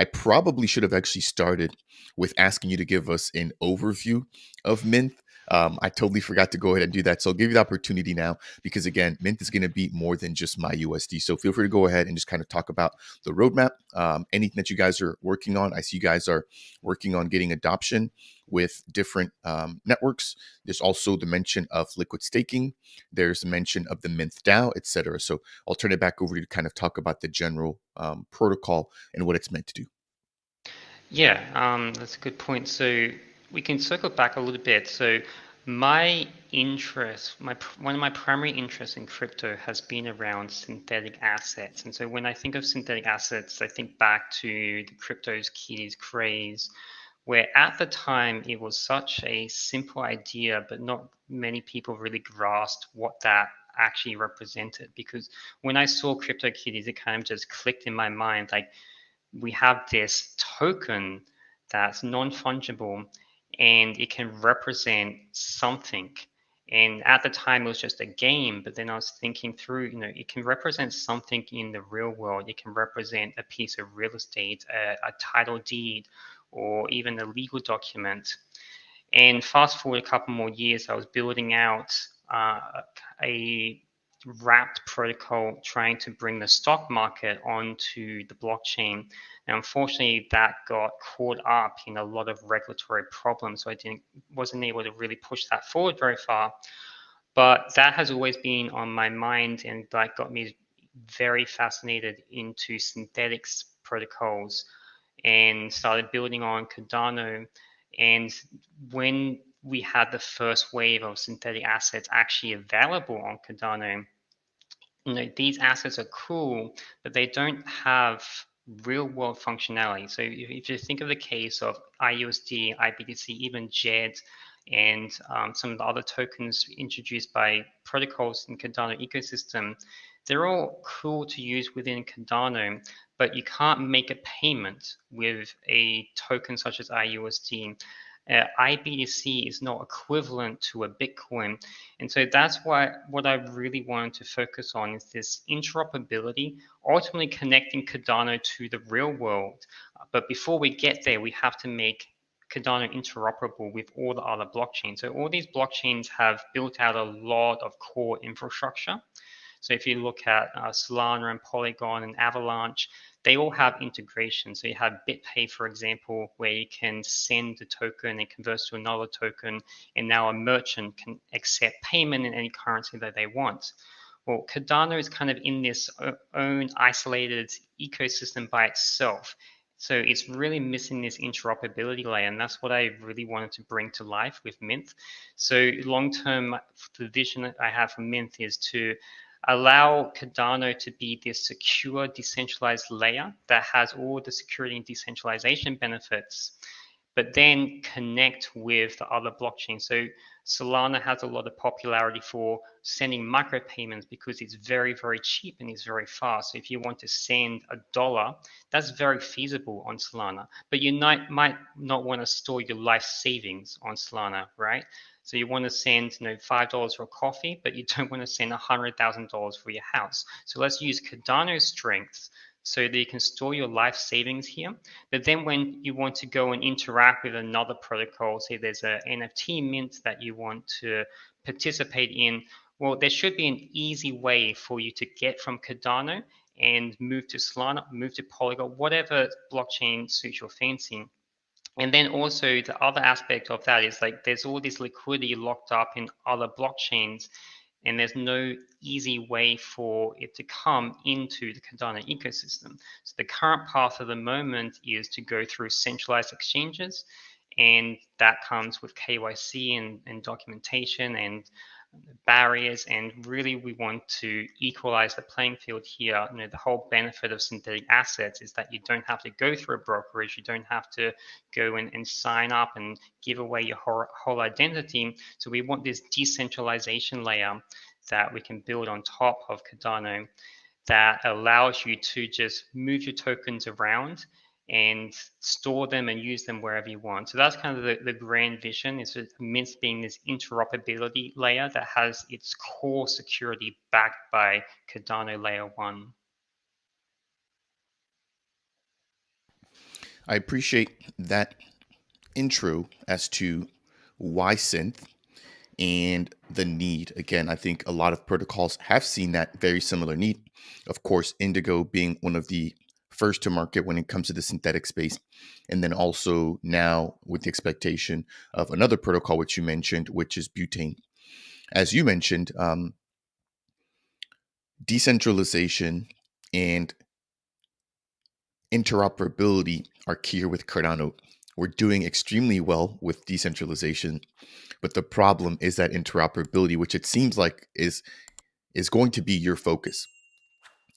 I probably should have actually started with asking you to give us an overview of Mynth. I totally forgot to go ahead and do that. So I'll give you the opportunity now because, again, Mynth is going to be more than just MyUSD. So feel free to go ahead and just kind of talk about the roadmap, anything that you guys are working on. I see you guys are working on getting adoption with different networks. There's also the mention of liquid staking. There's mention of the Mynth DAO, etc. So I'll turn it back over to you to kind of talk about the general protocol and what it's meant to do. Yeah, that's a good point. So we can circle back a little bit. So my interest, one of my primary interests in crypto has been around synthetic assets. And so when I think of synthetic assets, I think back to the cryptos kitties craze, where at the time it was such a simple idea, but not many people really grasped what that actually represented. Because when I saw crypto kitties, it kind of just clicked in my mind, like we have this token that's non-fungible and it can represent something. And at the time, it was just a game. But then I was thinking through, it can represent something in the real world. It can represent a piece of real estate, a title deed, or even a legal document. And fast forward a couple more years, I was building out a wrapped protocol trying to bring the stock market onto the blockchain. And unfortunately, that got caught up in a lot of regulatory problems, so wasn't able to really push that forward very far. But that has always been on my mind, and that got me very fascinated into synthetics protocols and started building on Cardano. And when we had the first wave of synthetic assets actually available on Cardano, these assets are cool, but they don't have real world functionality. So if you think of the case of IUSD, IBTC, even JED, and some of the other tokens introduced by protocols in Cardano ecosystem, they're all cool to use within Cardano, but you can't make a payment with a token such as IUSD. IBTC is not equivalent to a Bitcoin. And so that's why what I really wanted to focus on is this interoperability, ultimately connecting Cardano to the real world. But before we get there, we have to make Cardano interoperable with all the other blockchains. So all these blockchains have built out a lot of core infrastructure. So if you look at Solana and Polygon and Avalanche, they all have integration. So you have BitPay, for example, where you can send the token and convert to another token, and now a merchant can accept payment in any currency that they want. Well, Cardano is kind of in this own isolated ecosystem by itself. So it's really missing this interoperability layer, and that's what I really wanted to bring to life with Mynth. So long term, the vision that I have for Mynth is to allow Cardano to be this secure, decentralized layer that has all the security and decentralization benefits, but then connect with the other blockchains. So Solana has a lot of popularity for sending micropayments because it's very, very cheap and it's very fast. So if you want to send $1, that's very feasible on Solana. But you might not want to store your life savings on Solana, right? So you want to send, $5 for coffee, but you don't want to send $100,000 for your house. So let's use Cardano's strengths so that you can store your life savings here. But then when you want to go and interact with another protocol, say there's an NFT mint that you want to participate in, well, there should be an easy way for you to get from Cardano and move to Solana, move to Polygon, whatever blockchain suits your fancy. And then also the other aspect of that is like there's all this liquidity locked up in other blockchains, and there's no easy way for it to come into the Cardano ecosystem. So the current path at the moment is to go through centralized exchanges, and that comes with KYC and documentation and barriers, and really we want to equalize the playing field here. The whole benefit of synthetic assets is that you don't have to go through a brokerage, you don't have to go and sign up and give away your whole identity. So we want this decentralization layer that we can build on top of Cardano that allows you to just move your tokens around and store them and use them wherever you want. So that's kind of the grand vision, is Mynth being this interoperability layer that has its core security backed by Cardano layer 1. I appreciate that intro as to why synth and the need. Again, I think a lot of protocols have seen that very similar need. Of course, Indigo being one of the first to market when it comes to the synthetic space. And then also now with the expectation of another protocol, which you mentioned, which is butane. As you mentioned, decentralization and interoperability are key here with Cardano. We're doing extremely well with decentralization, but the problem is that interoperability, which it seems like is going to be your focus.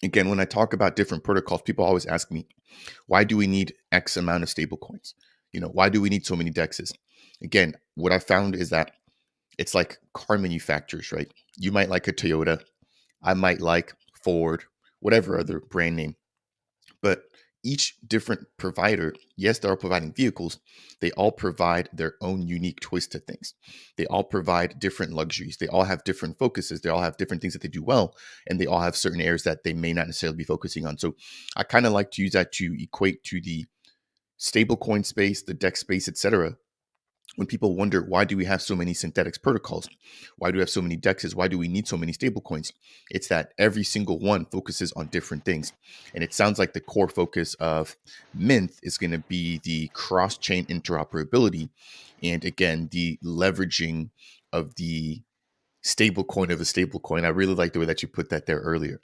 Again, when I talk about different protocols, people always ask me, why do we need X amount of stable coins? Why do we need so many DEXs? Again, what I found is that it's like car manufacturers, right? You might like a Toyota, I might like Ford, whatever other brand name. But each different provider, yes, they're all providing vehicles. They all provide their own unique twist to things. They all provide different luxuries. They all have different focuses. They all have different things that they do well. And they all have certain areas that they may not necessarily be focusing on. So I kind of like to use that to equate to the stablecoin space, the DEX space, etc. When people wonder, why do we have so many synthetics protocols? Why do we have so many DEXs? Why do we need so many stablecoins? It's that every single one focuses on different things. And it sounds like the core focus of Mynth is going to be the cross-chain interoperability. And again, the leveraging of the stablecoin of a stablecoin. I really like the way that you put that there earlier.